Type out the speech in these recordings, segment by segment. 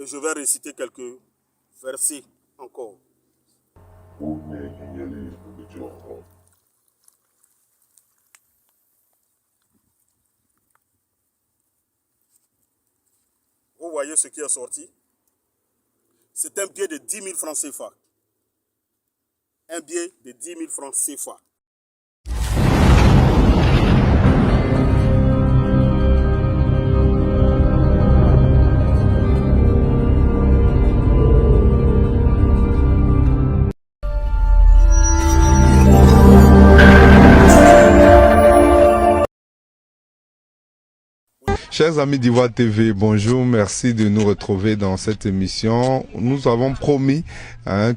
Et je vais réciter quelques versets encore. Vous voyez ce qui est sorti? C'est un billet de 10 000 francs CFA. Un billet de 10 000 francs CFA. Chers amis d'Ivoire TV, bonjour, merci de nous retrouver dans cette émission. Nous avons promis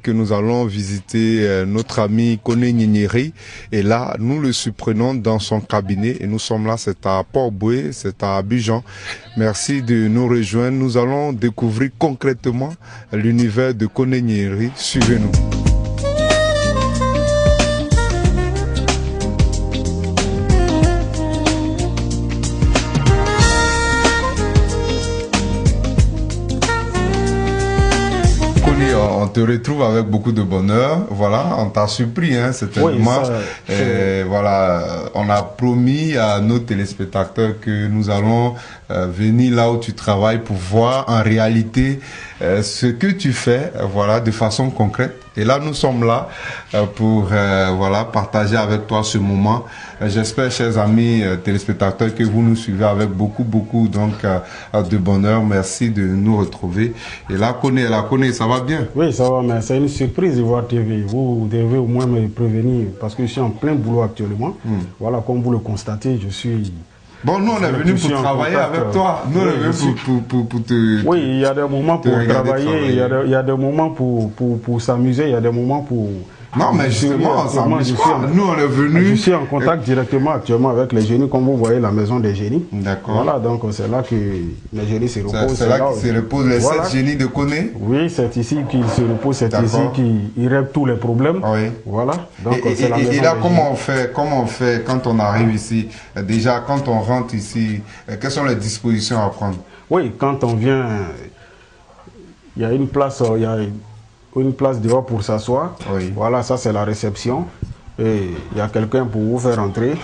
que nous allons visiter notre ami Koné Nyenyeri et là, nous le surprenons dans son cabinet et nous sommes là, c'est à Port-Boué, c'est à Abidjan. Merci de nous rejoindre, nous allons découvrir concrètement l'univers de Koné Nyenyeri. Suivez-nous. On te retrouve avec beaucoup de bonheur. Voilà, on t'a surpris, hein, certainement. Oui, voilà, on a promis à nos téléspectateurs que nous allons venir là où tu travailles pour voir en réalité ce que tu fais, voilà, de façon concrète. Et là, nous sommes là pour voilà, partager avec toi ce moment. J'espère, chers amis téléspectateurs, que vous nous suivez avec beaucoup donc de bonheur. Merci de nous retrouver. Et là, Koné, ça va bien? Oui, ça va, mais c'est une surprise Ivoire TV. Vous devez au moins me prévenir parce que je suis en plein boulot actuellement. Voilà, comme vous le constatez, je suis... Bon, nous, on est venu pour travailler avec toi. Nous, on est venu pour te... Oui, il y a des moments pour travailler, il y a des moments pour s'amuser, il y a des moments pour... Non, mais justement, nous, on est venu... Je suis en contact directement actuellement avec les génies, comme vous voyez, la maison des génies. D'accord. Voilà, donc c'est là que les génies se reposent. C'est là qu'ils se reposent, les 7 génies de Koné? Oui, c'est ici qu'ils se reposent, c'est ici qu'ils règlent tous les problèmes. Oui. Voilà. Donc, et là, comment on fait quand on arrive ici? Déjà, quand on rentre ici, quelles sont les dispositions à prendre? Oui, quand on vient, il y a une place, une place dehors pour s'asseoir. Oui. Voilà, ça c'est la réception. Et il y a quelqu'un pour vous faire entrer.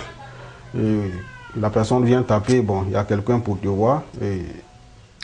Et la personne vient taper, bon, il y a quelqu'un pour te voir.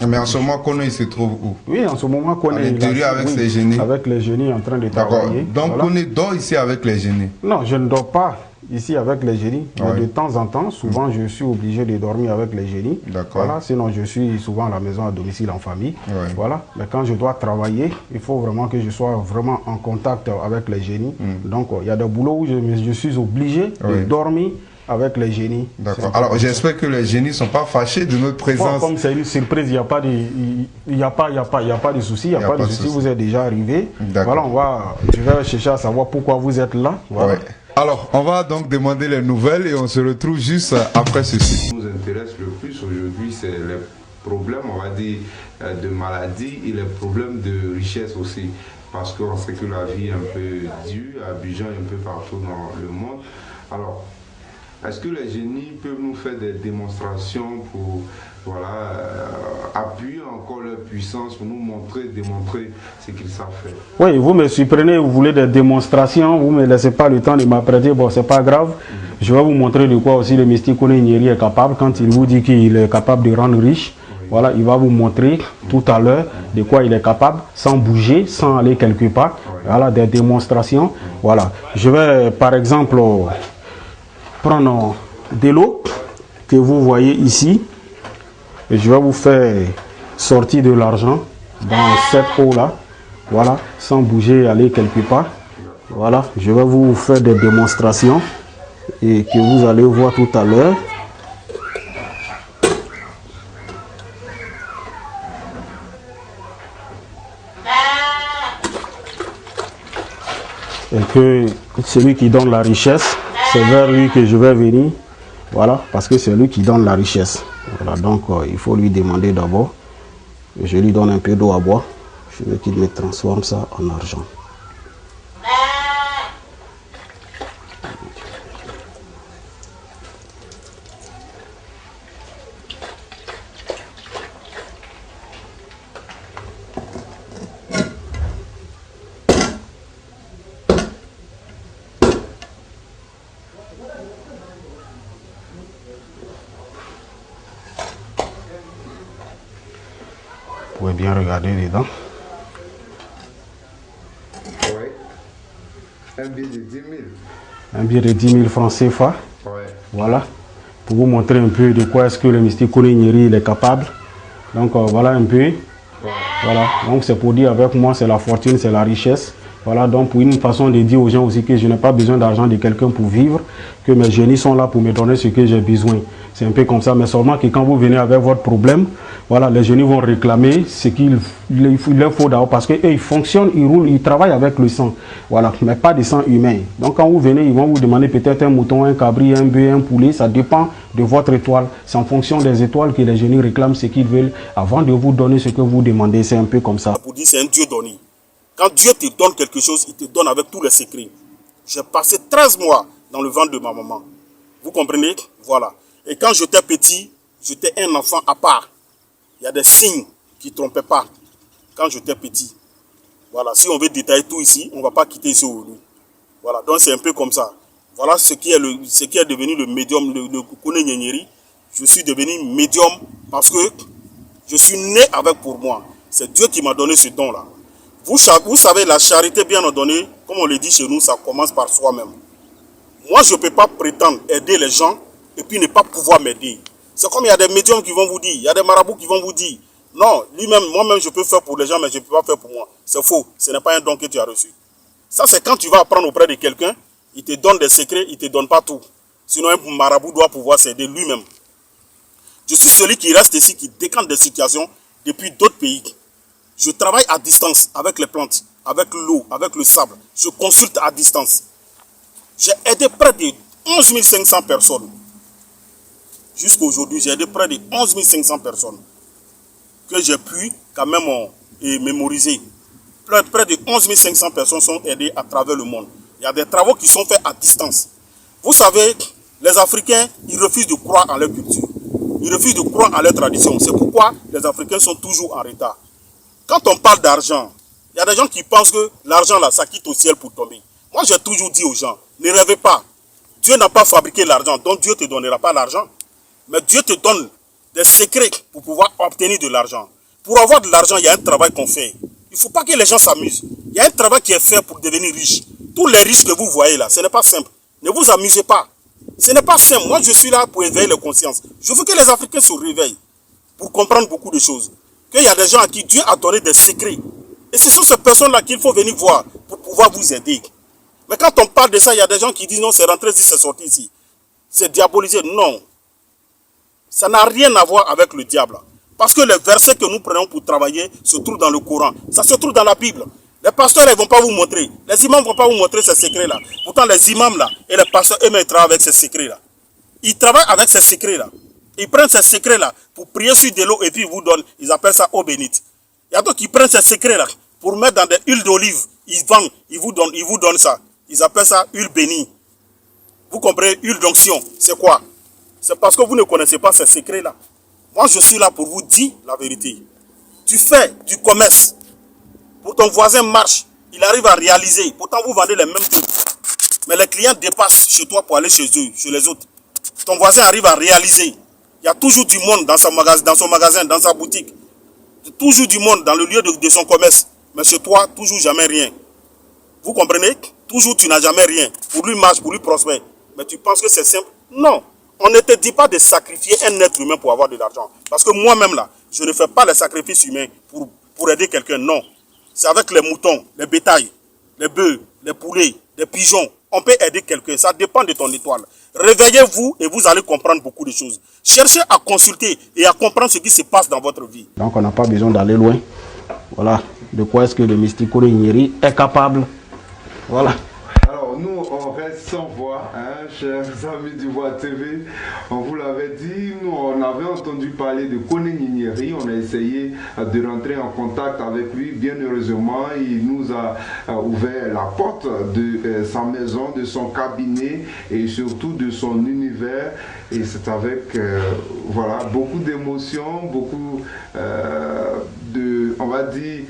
Mais en ce moment, Koné, il se trouve où? Oui, en ce moment, Koné... À l'intérieur avec ses génies? Avec les génies en train de travailler. Donc, voilà. Koné dort ici avec les génies? Non, je ne dors pas ici avec les génies. Mais de temps en temps, souvent, je suis obligé de dormir avec les génies. D'accord. Voilà, sinon, je suis souvent à la maison, à domicile, en famille. Oui. Voilà. Mais quand je dois travailler, il faut vraiment que je sois vraiment en contact avec les génies. Donc, il y a des boulots où je suis obligé de dormir avec les génies. D'accord. Alors, j'espère que les génies ne sont pas fâchés de notre présence. Bon, comme c'est une surprise, il n'y a pas de souci. Il n'y a pas de souci. Vous êtes déjà arrivé. Voilà, je vais chercher à savoir pourquoi vous êtes là. Voilà. Ouais. Alors, on va donc demander les nouvelles et on se retrouve juste après ceci. Ce qui nous intéresse le plus aujourd'hui, c'est les problèmes, on va dire, de maladie et les problèmes de richesse aussi. Parce qu'on sait que la vie est un peu dure à Abidjan et un peu partout dans le monde. Alors, est-ce que les génies peuvent nous faire des démonstrations pour appuyer encore leur puissance, pour nous démontrer ce qu'ils savent faire? Oui, vous me surprenez, vous voulez des démonstrations, vous ne me laissez pas le temps de m'apprêter, bon, c'est pas grave. Je vais vous montrer de quoi aussi le mystique Koné Nyenyeri est capable. Quand il vous dit qu'il est capable de rendre riche, voilà, il va vous montrer tout à l'heure de quoi il est capable, sans bouger, sans aller quelque part. Voilà, des démonstrations. Voilà, je vais par exemple prendre de l'eau que vous voyez ici et je vais vous faire sortir de l'argent dans cette eau là, voilà, sans bouger, aller quelque part. Voilà, je vais vous faire des démonstrations et que vous allez voir tout à l'heure. Et que celui qui donne la richesse, c'est vers lui que je vais venir. Voilà, parce que c'est lui qui donne la richesse. Voilà, donc il faut lui demander d'abord. Je lui donne un peu d'eau à boire. Je veux qu'il me transforme ça en argent. pouvez bien regarder dedans. Ouais. Un billet de 10 000. Un billet de 10 000 francs CFA. Ouais. Voilà. Pour vous montrer un peu de quoi est-ce que le mystique Koné Nyeri est capable. Donc voilà un peu. Ouais. Voilà. Donc c'est pour dire avec moi, c'est la fortune, c'est la richesse. Voilà, donc pour une façon de dire aux gens aussi que je n'ai pas besoin d'argent de quelqu'un pour vivre, que mes génies sont là pour me donner ce que j'ai besoin. C'est un peu comme ça, mais seulement que quand vous venez avec votre problème, voilà, les génies vont réclamer ce qu'il leur faut d'abord, parce qu'eux, ils fonctionnent, ils roulent, ils travaillent avec le sang, voilà, mais pas de sang humain. Donc quand vous venez, ils vont vous demander peut-être un mouton, un cabri, un bœuf, un poulet, ça dépend de votre étoile. C'est en fonction des étoiles que les génies réclament ce qu'ils veulent avant de vous donner ce que vous demandez. C'est un peu comme ça. Pour dire c'est un Dieu donné. Quand Dieu te donne quelque chose, il te donne avec tous les secrets. J'ai passé 13 mois dans le ventre de ma maman. Vous comprenez? Voilà. Et quand j'étais petit, j'étais un enfant à part. Il y a des signes qui ne trompaient pas quand j'étais petit. Voilà. Si on veut détailler tout ici, on ne va pas quitter ici aujourd'hui. Voilà. Donc c'est un peu comme ça. Voilà ce qui est devenu le médium, le Koné Nyeri. Je suis devenu médium parce que je suis né avec pour moi. C'est Dieu qui m'a donné ce don-là. Vous savez, la charité bien ordonnée, comme on le dit chez nous, ça commence par soi-même. Moi, je ne peux pas prétendre aider les gens et puis ne pas pouvoir m'aider. C'est comme il y a des médiums qui vont vous dire, il y a des marabouts qui vont vous dire, non, lui-même, moi-même, je peux faire pour les gens, mais je ne peux pas faire pour moi. C'est faux, ce n'est pas un don que tu as reçu. Ça, c'est quand tu vas apprendre auprès de quelqu'un, il te donne des secrets, il ne te donne pas tout. Sinon, un marabout doit pouvoir s'aider lui-même. Je suis celui qui reste ici, qui décante des situations depuis d'autres pays. Je travaille à distance avec les plantes, avec l'eau, avec le sable. Je consulte à distance. J'ai aidé près de 11 500 personnes. Jusqu'à aujourd'hui, j'ai aidé près de 11 500 personnes que j'ai pu quand même mémoriser. Près de 11 500 personnes sont aidées à travers le monde. Il y a des travaux qui sont faits à distance. Vous savez, les Africains, ils refusent de croire en leur culture. Ils refusent de croire en leur tradition. C'est pourquoi les Africains sont toujours en retard. Quand on parle d'argent, il y a des gens qui pensent que l'argent là, ça quitte au ciel pour tomber. Moi, j'ai toujours dit aux gens, ne rêvez pas. Dieu n'a pas fabriqué l'argent, donc Dieu ne te donnera pas l'argent. Mais Dieu te donne des secrets pour pouvoir obtenir de l'argent. Pour avoir de l'argent, il y a un travail qu'on fait. Il ne faut pas que les gens s'amusent. Il y a un travail qui est fait pour devenir riche. Tous les riches que vous voyez là, ce n'est pas simple. Ne vous amusez pas. Ce n'est pas simple. Moi, je suis là pour éveiller les consciences. Je veux que les Africains se réveillent pour comprendre beaucoup de choses. Qu'il y a des gens à qui Dieu a donné des secrets. Et ce sont ces personnes-là qu'il faut venir voir pour pouvoir vous aider. Mais quand on parle de ça, il y a des gens qui disent non, c'est rentré ici, c'est sorti ici. C'est diabolisé. Non. Ça n'a rien à voir avec le diable. Parce que les versets que nous prenons pour travailler se trouvent dans le Coran. Ça se trouve dans la Bible. Les pasteurs, ils ne vont pas vous montrer. Les imams ne vont pas vous montrer ces secrets-là. Pourtant, les imams là et les pasteurs, eux-mêmes, travaillent avec ces secrets-là. Ils travaillent avec ces secrets-là. Ils prennent ces secrets-là pour prier sur de l'eau et puis ils vous donnent, ils appellent ça eau bénite. Il y a d'autres qui prennent ces secrets-là pour mettre dans des huiles d'olive. Ils vendent, ils vous donnent ça. Ils appellent ça huile bénie. Vous comprenez, huile d'onction, c'est quoi? C'est parce que vous ne connaissez pas ces secrets-là. Moi, je suis là pour vous dire la vérité. Tu fais du commerce. Pour ton voisin marche, il arrive à réaliser. Pourtant, vous vendez les mêmes trucs. Mais les clients dépassent chez toi pour aller chez eux, chez les autres. Ton voisin arrive à réaliser. Il y a toujours du monde dans son magasin, dans sa boutique. Toujours du monde dans le lieu de son commerce. Mais chez toi, toujours jamais rien. Vous comprenez? Toujours tu n'as jamais rien. Pour lui marche, pour lui prospère. Mais tu penses que c'est simple? Non. On ne te dit pas de sacrifier un être humain pour avoir de l'argent. Parce que moi-même là, je ne fais pas les sacrifices humains pour aider quelqu'un. Non. C'est avec les moutons, les bétails, les bœufs, les poulets, les pigeons. On peut aider quelqu'un. Ça dépend de ton étoile. Réveillez-vous et vous allez comprendre beaucoup de choses. Cherchez à consulter et à comprendre ce qui se passe dans votre vie. Donc on n'a pas besoin d'aller loin. Voilà. De quoi est-ce que le mystique Koné Nyeri est capable. Voilà. Alors nous, on reste sans voix, hein, chers amis du Voix TV. On vous l'avait dit, nous on avait entendu parler de Koné Nyeri. On a essayé de rentrer en contact avec lui. Bien heureusement, il nous a ouvert la porte de sa maison, de son cabinet et surtout de son univers. Et c'est avec voilà, beaucoup d'émotions, beaucoup de, on va dire,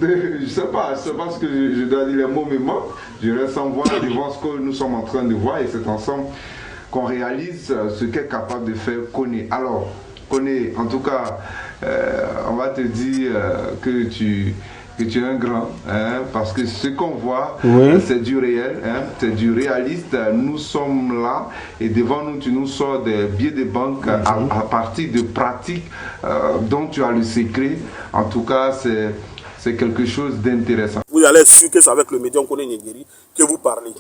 je sais pas ce que je dois dire, les mots me manquent. Je reste en voix devant ce que nous sommes en train de voir et c'est ensemble qu'on réalise ce qu'est capable de faire Koné. Alors, Koné, en tout cas, va te dire que tu es un grand, hein, parce que ce qu'on voit, c'est du réel, hein, c'est du réaliste. Nous sommes là et devant nous, tu nous sors des billets de banque à partir de pratiques dont tu as le secret. En tout cas, c'est quelque chose d'intéressant. Vous allez être sûr que c'est avec le médium Kone Nyengeri que vous parlez.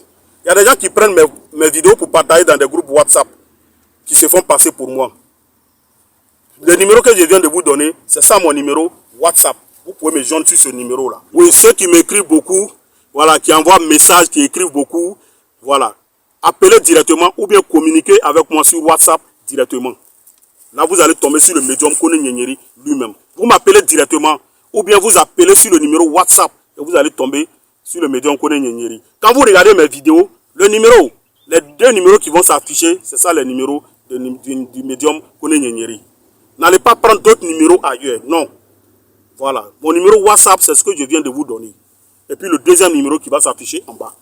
Il y a des gens qui prennent mes vidéos pour partager dans des groupes WhatsApp, qui se font passer pour moi. Le numéro que je viens de vous donner, c'est ça mon numéro WhatsApp. Vous pouvez me joindre sur ce numéro-là. Oui, ceux qui m'écrivent beaucoup, voilà, qui envoient messages, qui écrivent beaucoup, voilà. Appelez directement ou bien communiquez avec moi sur WhatsApp directement. Là, vous allez tomber sur le médium Kone Nyengeri lui-même. Vous m'appelez directement ou bien vous appelez sur le numéro WhatsApp et vous allez tomber sur le médium Kone Nyengeri. Quand vous regardez mes vidéos, le numéro, les deux numéros qui vont s'afficher, c'est ça les numéros du médium Kone Nyengeri. N'allez pas prendre d'autres numéros ailleurs, non. Voilà, mon numéro WhatsApp, c'est ce que je viens de vous donner. Et puis le deuxième numéro qui va s'afficher en bas.